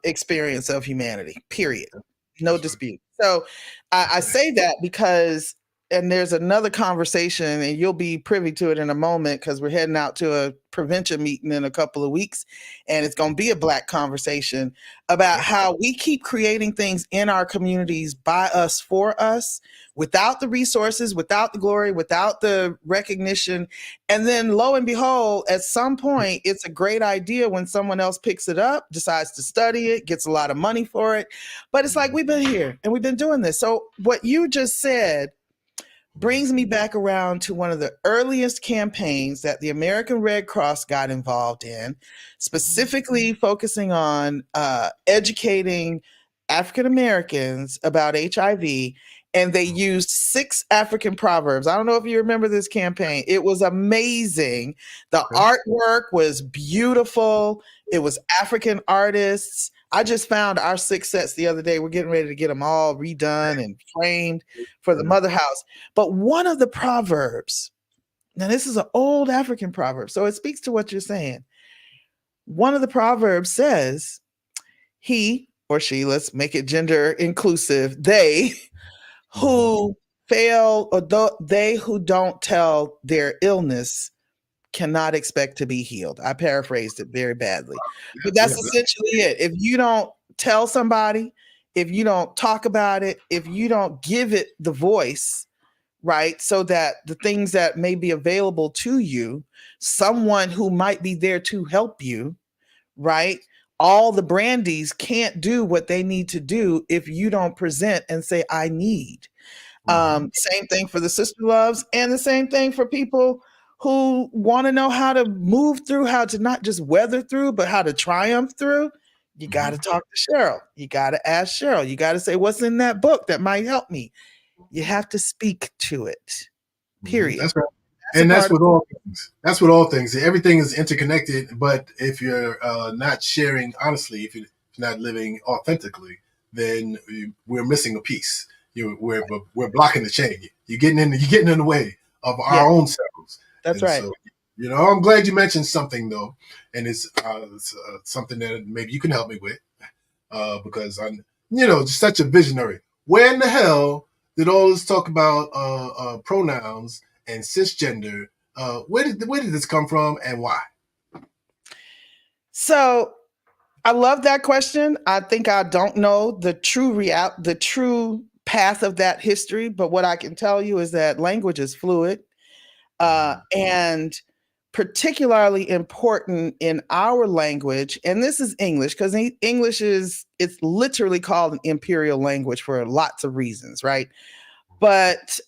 experience of humanity, period. No dispute. So I say that because, and there's another conversation, and you'll be privy to it in a moment because we're heading out to a prevention meeting in a couple of weeks, and it's going to be a Black conversation about how we keep creating things in our communities by us, for us, without the resources, without the glory, without the recognition. And then lo and behold, at some point, it's a great idea when someone else picks it up, decides to study it, gets a lot of money for it. But it's like, we've been here and we've been doing this. So what you just said brings me back around to one of the earliest campaigns that the American Red Cross got involved in, specifically focusing on educating African Americans about HIV. And they used 6 African proverbs. I don't know if you remember this campaign. It was amazing. The artwork was beautiful. It was African artists. I just found our 6 sets the other day. We're getting ready to get them all redone and framed for the Mother House. But one of the proverbs, now this is an old African proverb, so it speaks to what you're saying. One of the proverbs says, he or she, let's make it gender inclusive, they who fail, or they who don't tell their illness cannot expect to be healed. I paraphrased it very badly, but that's essentially it. If you don't tell somebody, if you don't talk about it, if you don't give it the voice, right, so that the things that may be available to you, someone who might be there to help you, right? All the Brandis can't do what they need to do if you don't present and say, I need. Same thing for the sister loves, and the same thing for people who want to know how to move through, how to not just weather through, but how to triumph through. You got to talk to Sheryl. You got to ask Sheryl. You got to say, what's in that book that might help me? You have to speak to it, period. That's right. And that's with all things. That's with all things. Everything is interconnected. But if you're not sharing honestly, if you're not living authentically, then we're missing a piece. We're blocking the chain. You're getting in the way of our own selves. That's right. So, I'm glad you mentioned something though, and it's something that maybe you can help me with, because I'm, just such a visionary. Where in the hell did all this talk about pronouns and cisgender? Where did this come from, and why? So, I love that question. I think I don't know the true path of that history, but what I can tell you is that language is fluid, and particularly important in our language, and this is English, because English it's literally called an imperial language for lots of reasons, right? But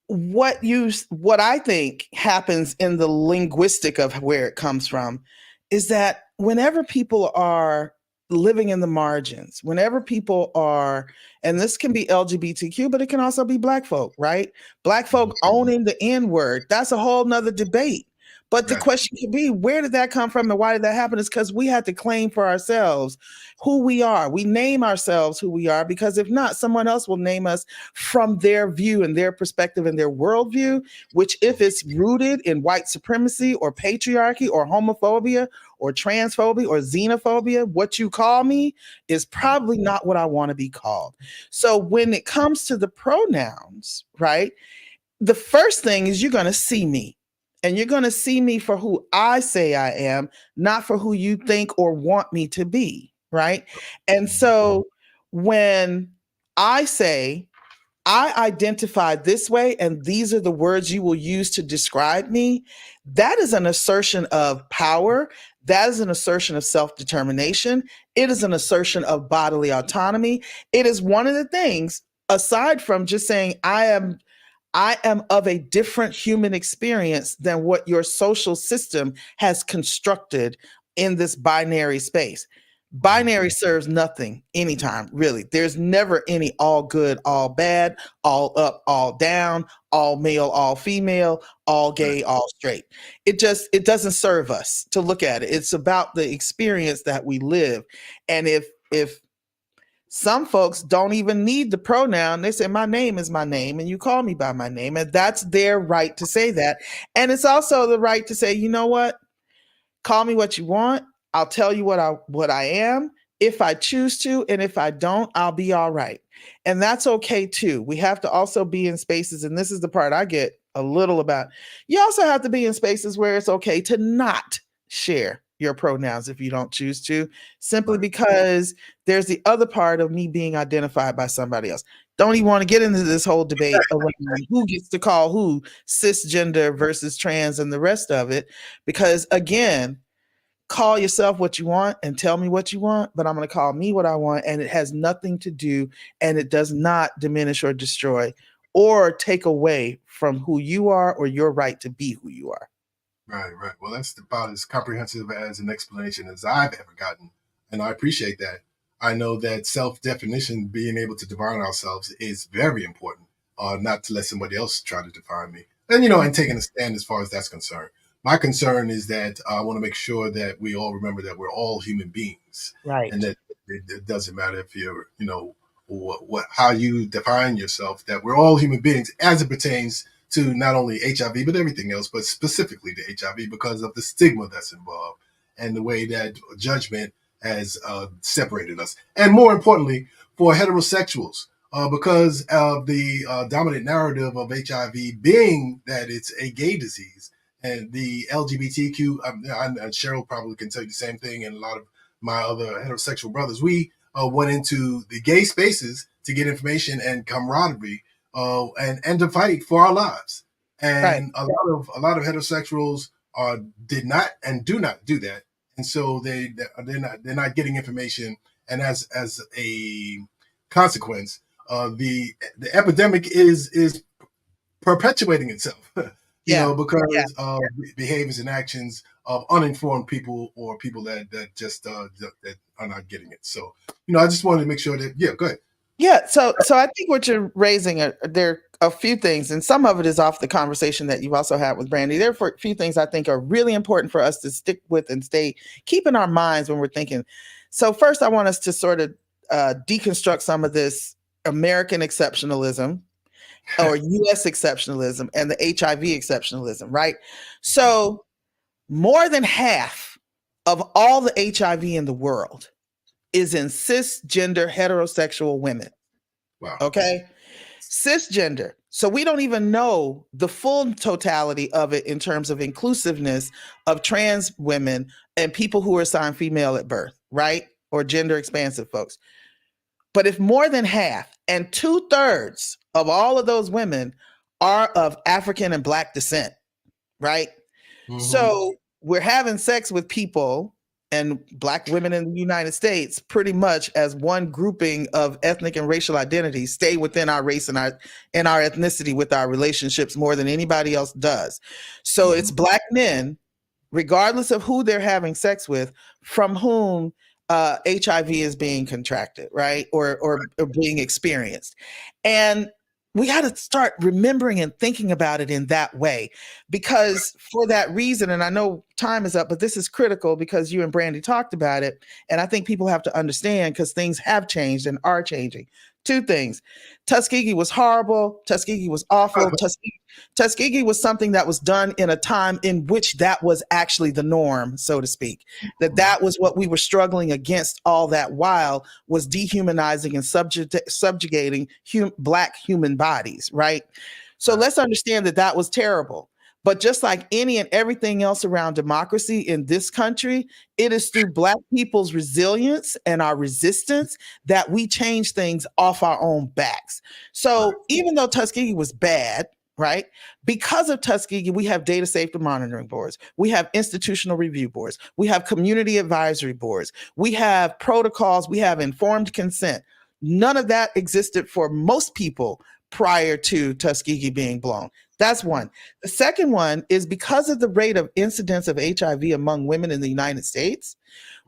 what I think happens in the linguistic of where it comes from is that whenever people are living in the margins, whenever people are, and this can be LGBTQ, but it can also be Black folk, right? Black folk owning the N-word, that's a whole nother debate. But the question could be, where did that come from and why did that happen? Is because we had to claim for ourselves who we are. We name ourselves who we are, because if not, someone else will name us from their view and their perspective and their worldview, which if it's rooted in white supremacy or patriarchy or homophobia or transphobia or xenophobia, what you call me is probably not what I want to be called. So when it comes to the pronouns, right, the first thing is you're going to see me. And you're going to see me for who I say I am, not for who you think or want me to be, right? And so when I say, I identify this way, and these are the words you will use to describe me, that is an assertion of power. That is an assertion of self-determination. It is an assertion of bodily autonomy. It is one of the things, aside from just saying, I am of a different human experience than what your social system has constructed in this binary space. Binary serves nothing anytime, really. There's never any all good, all bad, all up, all down, all male, all female, all gay, all straight. It doesn't serve us to look at it. It's about the experience that we live. And if some folks don't even need the pronoun. They say, my name is my name, and you call me by my name. And that's their right to say that. And it's also the right to say, you know what? Call me what you want. I'll tell you what I am if I choose to. And if I don't, I'll be all right. And that's okay too. We have to also be in spaces, and this is the part I get a little about. You also have to be in spaces where it's okay to not share your pronouns if you don't choose to, simply because there's the other part of me being identified by somebody else. Don't even want to get into this whole debate around who gets to call who cisgender versus trans and the rest of it, because again, call yourself what you want and tell me what you want, but I'm going to call me what I want, and it has nothing to do, and it does not diminish or destroy or take away from who you are or your right to be who you are. Right. Well, that's about as comprehensive as an explanation as I've ever gotten. And I appreciate that. I know that self-definition, being able to define ourselves, is very important, not to let somebody else try to define me. And, and taking a stand as far as that's concerned. My concern is that I want to make sure that we all remember that we're all human beings. Right. And that it doesn't matter if you're, how you define yourself, that we're all human beings as it pertains to not only HIV, but everything else, but specifically to HIV because of the stigma that's involved and the way that judgment has separated us. And more importantly, for heterosexuals, because of the dominant narrative of HIV being that it's a gay disease, and the LGBTQ, and Cheryl probably can tell you the same thing, and a lot of my other heterosexual brothers, we went into the gay spaces to get information and camaraderie, and to fight for our lives. And a lot of heterosexuals did not and do not do that, and so they're not getting information. And as a consequence, the epidemic is perpetuating itself. Because of behaviors and actions of uninformed people or people that just that are not getting it. So I just wanted to make sure that go ahead. Yeah, so I think what you're raising there are a few things, and some of it is off the conversation that you've also had with Brandi. There are a few things I think are really important for us to stick with and keep in our minds when we're thinking. So first, I want us to sort of deconstruct some of this American exceptionalism or U.S. exceptionalism and the HIV exceptionalism, right? So more than half of all the HIV in the world is in cisgender heterosexual women. Wow. Okay. Cisgender. So we don't even know the full totality of it in terms of inclusiveness of trans women and people who are assigned female at birth, right? Or gender expansive folks. But if more than half and 2/3 of all of those women are of African and Black descent, right? So we're having sex with people and Black women in the United States pretty much as one grouping of ethnic and racial identities stay within our race and our ethnicity with our relationships more than anybody else does. So it's Black men, regardless of who they're having sex with, from whom HIV is being contracted, right? Or being experienced. And we got to start remembering and thinking about it in that way, because for that reason, and I know time is up, but this is critical because you and Brandi talked about it. And I think people have to understand, because things have changed and are changing. Two things. Tuskegee was horrible. Tuskegee was awful. Tuskegee was something that was done in a time in which that was actually the norm, so to speak. That was what we were struggling against all that while, was dehumanizing and subjugating Black human bodies, right? So let's understand that that was terrible. But just like any and everything else around democracy in this country, it is through Black people's resilience and our resistance that we change things off our own backs. So even though Tuskegee was bad, right? Because of Tuskegee, we have data safety monitoring boards. We have institutional review boards. We have community advisory boards. We have protocols. We have informed consent. None of that existed for most people prior to Tuskegee being blown. That's one. The second one is because of the rate of incidence of HIV among women in the United States,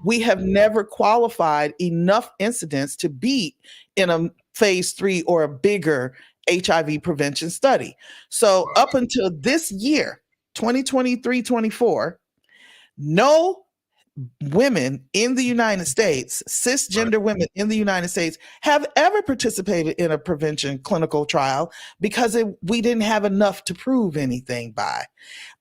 we have never qualified enough incidents to be in a phase 3 or a bigger HIV prevention study. So up until this year, 2023-24, no women in the United States, cisgender women in the United States, have ever participated in a prevention clinical trial because we didn't have enough to prove anything by.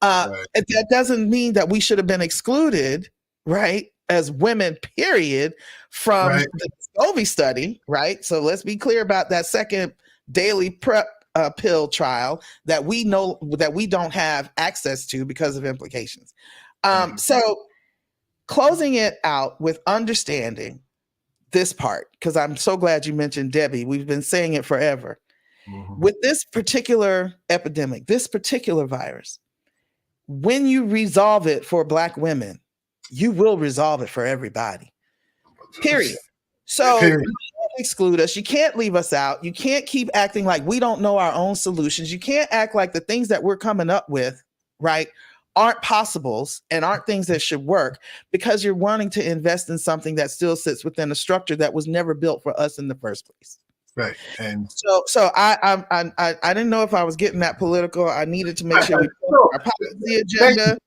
That doesn't mean that we should have been excluded, right, as women, period, from the Discovery study, right? So let's be clear about that second daily PrEP pill trial that we know that we don't have access to because of implications. So closing it out with understanding this part, because I'm so glad you mentioned Debbie. We've been saying it forever. With this particular epidemic, this particular virus, when you resolve it for Black women, you will resolve it for everybody. Period. So you can't exclude us. You can't leave us out. You can't keep acting like we don't know our own solutions. You can't act like the things that we're coming up with, right, aren't possibles and aren't things that should work, because you're wanting to invest in something that still sits within a structure that was never built for us in the first place. Right. And so I didn't know if I was getting that political. I needed to make sure we plugged our policy agenda.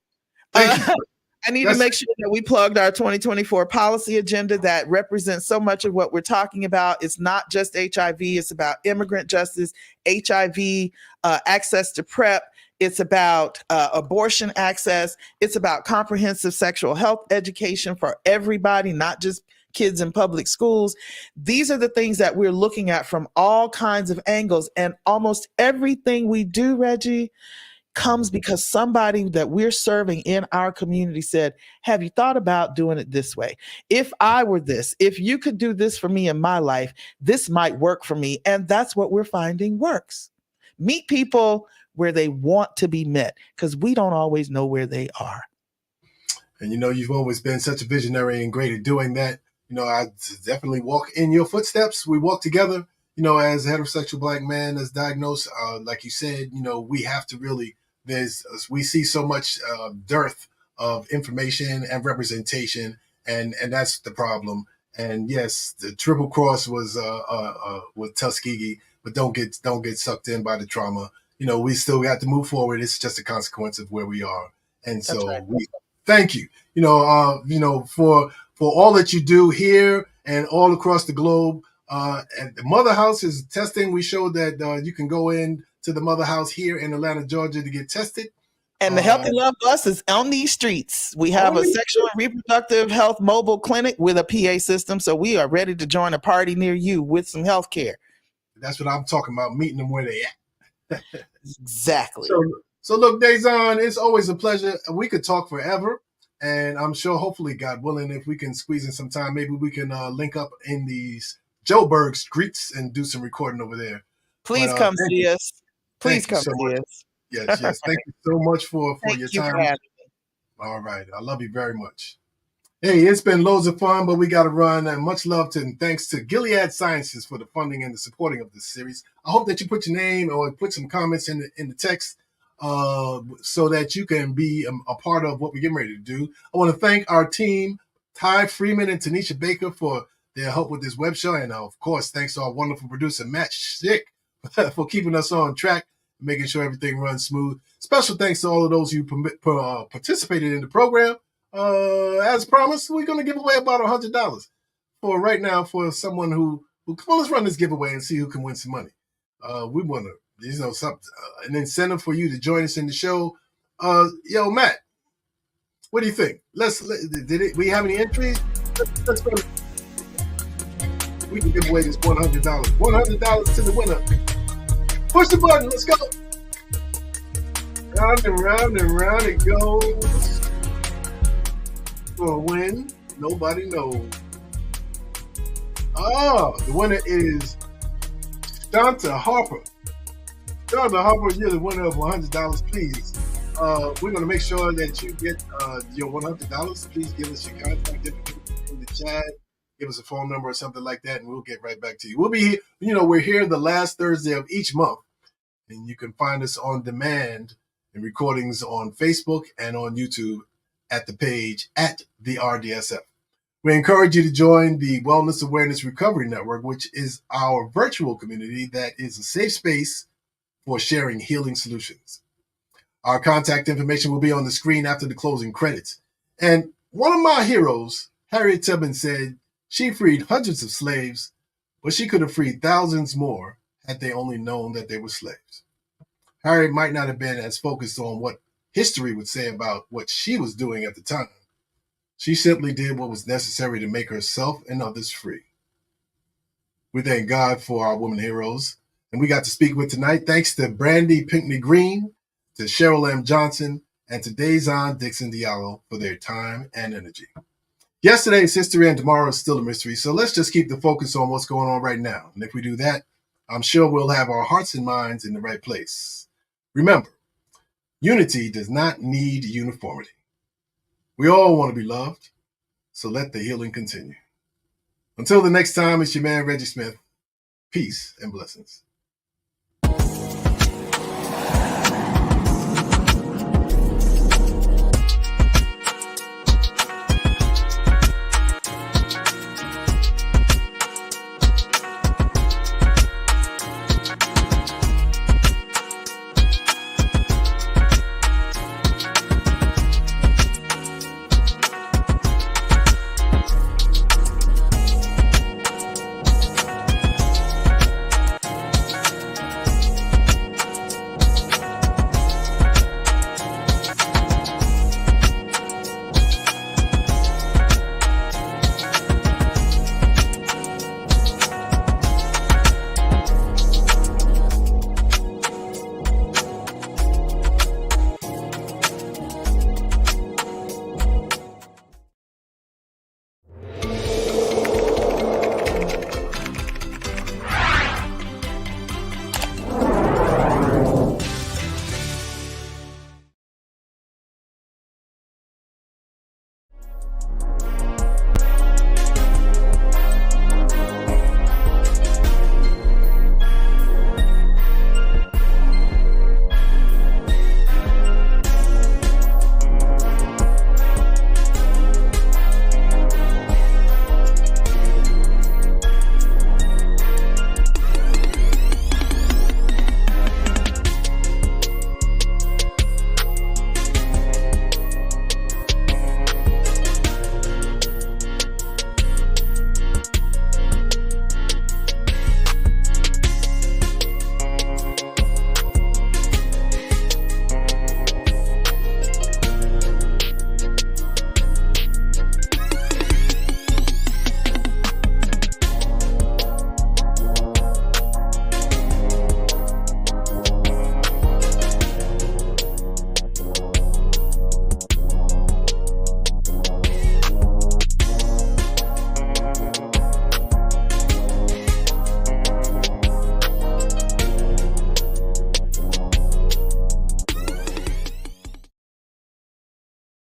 I need to make sure that we plugged our 2024 policy agenda that represents so much of what we're talking about. It's not just HIV. It's about immigrant justice, HIV, access to PrEP. It's about abortion access. It's about comprehensive sexual health education for everybody, not just kids in public schools. These are the things that we're looking at from all kinds of angles. And almost everything we do, Reggie, comes because somebody that we're serving in our community said, have you thought about doing it this way? If I were this, if you could do this for me in my life, this might work for me. And that's what we're finding works. Meet people where they want to be met, because we don't always know where they are. And you've always been such a visionary and great at doing that. I definitely walk in your footsteps. We walk together, as a heterosexual Black man that's diagnosed. Like you said, we have to really, we see so much dearth of information and representation, and that's the problem. And yes, the triple cross was with Tuskegee, but don't get sucked in by the trauma. We still got to move forward. It's just a consequence of where we are. And so we thank you, for all that you do here and all across the globe. And the Mother House is testing. We showed that you can go in to the Mother House here in Atlanta, Georgia to get tested. And the Healthy Love Bus is on these streets. We have a sexual and reproductive health mobile clinic with a PA system. So we are ready to join a party near you with some health care. That's what I'm talking about, meeting them where they at. Exactly. So look, Dazon, it's always a pleasure. We could talk forever, and I'm sure, hopefully, God willing, if we can squeeze in some time, maybe we can link up in these Joburg streets and do some recording over there. Please come see us. Please come see us. Yes. Thank you so much for your time. All right. I love you very much. Hey, it's been loads of fun, but we got to run. And much love to and thanks to Gilead Sciences for the funding and the supporting of this series. I hope that you put your name or put some comments in the text so that you can be a part of what we're getting ready to do. I want to thank our team, Ty Freeman and Tanisha Baker, for their help with this web show. And of course, thanks to our wonderful producer, Matt Schick, for keeping us on track, making sure everything runs smooth. Special thanks to all of those who participated in the program. As promised, we're going to give away about $100 for right now for someone who come on, let's run this giveaway and see who can win some money. We want to, an incentive for you to join us in the show. Yo, Matt, what do you think? We have any entries? Let's go. We can give away this $100. $100 to the winner. Push the button. Let's go. Round and round and round it goes. For a win, nobody knows. The winner is Shanta Harper. Shanta Harper, you're the winner of $100. Please, we're going to make sure that you get your $100. Please give us your contact information in the chat. Give us a phone number or something like that, and we'll get right back to you. We'll be here. We're here the last Thursday of each month, and you can find us on demand and recordings on Facebook and on YouTube at the page at the RDSF. We encourage you to join the Wellness Awareness Recovery Network, which is our virtual community that is a safe space for sharing healing solutions. Our contact information will be on the screen after the closing credits. And one of my heroes, Harriet Tubman, said she freed hundreds of slaves, but she could have freed thousands more had they only known that they were slaves. Harriet might not have been as focused on what history would say about what she was doing at the time. She simply did what was necessary to make herself and others free. We thank God for our women heroes, and we got to speak with tonight. Thanks to Brandi Pinckney-Greene, to Sheryl M. Johnson, and to Dazon Dixon-Diallo for their time and energy. Yesterday is history and tomorrow is still a mystery, so let's just keep the focus on what's going on right now. And if we do that, I'm sure we'll have our hearts and minds in the right place. Remember, unity does not need uniformity. We all want to be loved, so let the healing continue. Until the next time, it's your man, Reggie Smith. Peace and blessings.